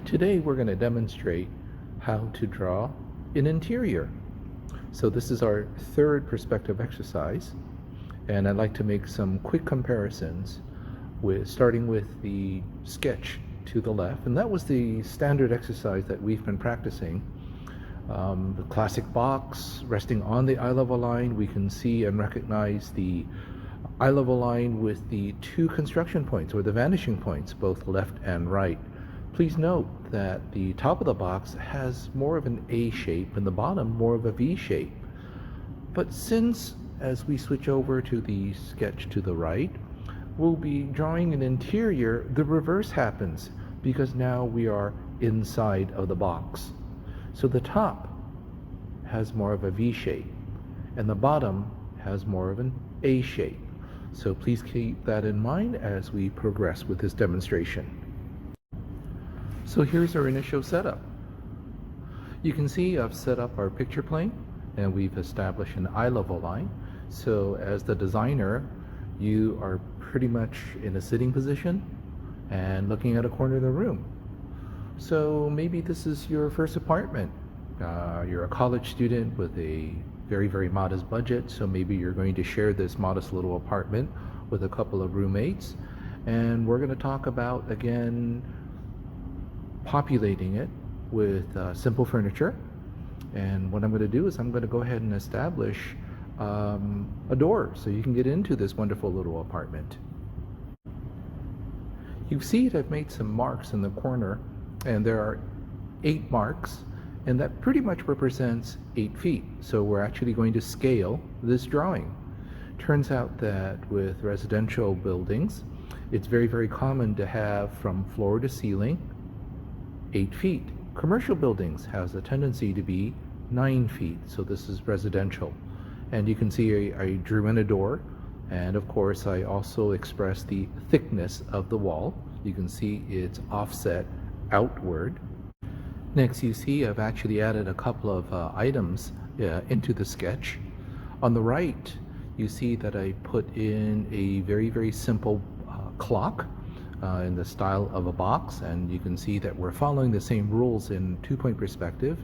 Today we're going to demonstrate how to draw an interior. So this is our third perspective exercise, and I'd like to make some quick comparisons starting with the sketch to the left, and that was the standard exercise that we've been practicing. The classic box resting on the eye level line, we can see and recognize the eye level line with the two construction points, or the vanishing points, both left and right. Please note that the top of the box has more of an A shape and the bottom more of a V shape. But since, as we switch over to the sketch to the right, we'll be drawing an interior, the reverse happens because now we are inside of the box. So the top has more of a V shape and the bottom has more of an A shape. So please keep that in mind as we progress with this demonstration. So here's our initial setup. You can see I've set up our picture plane and we've established an eye level line. So as the designer, you are pretty much in a sitting position and looking at a corner of the room. So maybe this is your first apartment. You're a college student with a very modest budget, so maybe you're going to share this modest little apartment with a couple of roommates. And we're going to talk about, again, populating it with simple furniture. And what I'm going to do is I'm going to go ahead and establish a door so you can get into this wonderful little apartment. You see I've made some marks in the corner, and there are 8 marks, and that pretty much represents 8 feet. So we're actually going to scale this drawing. Turns out that with residential buildings, it's very common to have from floor to ceiling 8 feet. Commercial buildings has a tendency to be 9 feet, so this is residential. And you can see I drew in a door, and of course I also expressed the thickness of the wall. You can see it's offset outward. Next, you see I've actually added a couple of items into the sketch. On the right, you see that I put in a very simple clock in the style of a box, and you can see that we're following the same rules in 2-point perspective.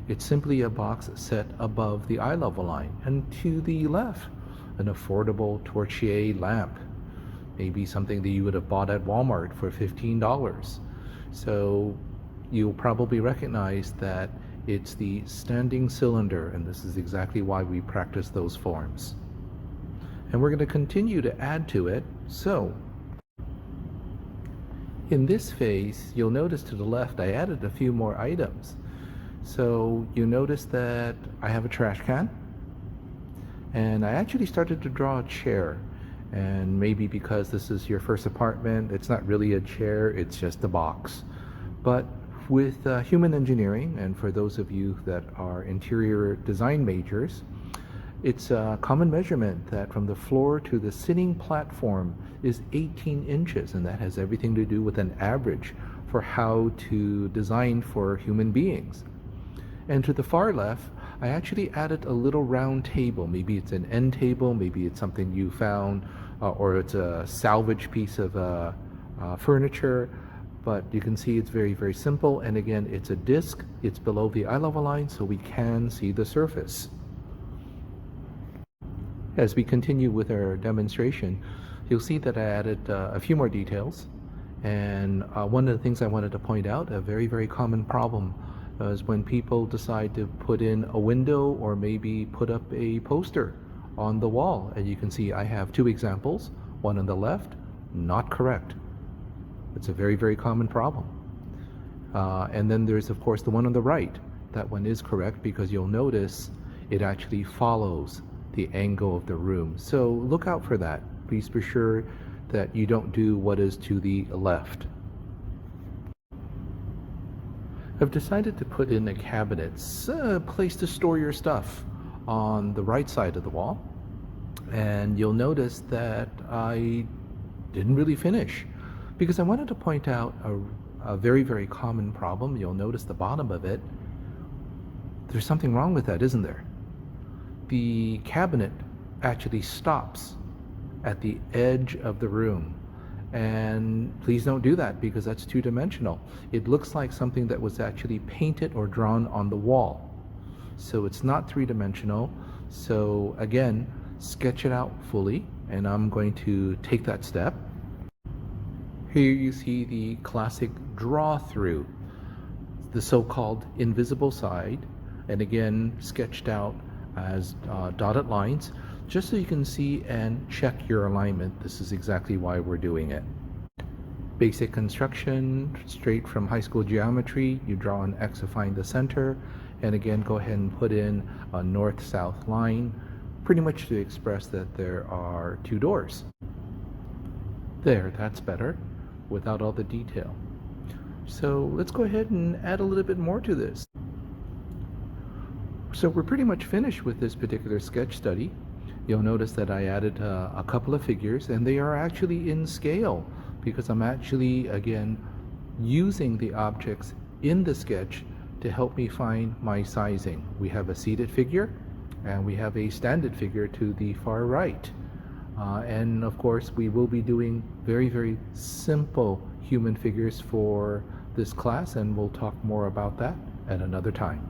It's simply a box set above the eye level line, and to the left, an affordable Torchier lamp, maybe something that you would have bought at Walmart for $15. So you'll probably recognize that it's the standing cylinder, and this is exactly why we practice those forms. And we're going to continue to add to it. So in this phase, you'll notice to the left I added a few more items. So you notice that I have a trash can, and I actually started to draw a chair. And maybe because this is your first apartment, it's not really a chair, it's just a box. But with human engineering, and for those of you that are interior design majors, it's a common measurement that from the floor to the sitting platform is 18 inches, and that has everything to do with an average for how to design for human beings. And to the far left, I actually added a little round table. Maybe it's an end table, maybe it's something you found, or it's a salvage piece of furniture. But you can see it's very simple, and again, it's a disc, it's below the eye level line, so we can see the surface. As we continue with our demonstration, you'll see that I added a few more details. And one of the things I wanted to point out, a very common problem, is when people decide to put in a window or maybe put up a poster on the wall. And you can see I have 2 examples, one on the left, not correct. It's a very common problem. And then there's of course the one on the right. That one is correct because you'll notice it actually follows the angle of the room. So look out for that. Please be sure that you don't do what is to the left. I've decided to put in a cabinet, a place to store your stuff, on the right side of the wall. And you'll notice that I didn't really finish because I wanted to point out a very common problem. You'll notice the bottom of it. There's something wrong with that, isn't there? The cabinet actually stops at the edge of the room, And please don't do that because that's two-dimensional. It looks like something that was actually painted or drawn on the wall. So it's not three-dimensional. So again, sketch it out fully, and I'm going to take that step. Here you see the classic draw through, the so-called invisible side, and again sketched out as dotted lines, just so you can see and check your alignment. This is exactly why we're doing it. Basic construction, straight from high school geometry, you draw an Xifying the center, and again go ahead and put in a north-south line, pretty much to express that there are two doors. There, that's better, without all the detail. So let's go ahead and add a little bit more to this. So we're pretty much finished with this particular sketch study. You'll notice that I added a couple of figures, and they are actually in scale because I'm actually, again, using the objects in the sketch to help me find my sizing. We have a seated figure and we have a standing figure to the far right. And of course, we will be doing very, very simple human figures for this class, and we'll talk more about that at another time.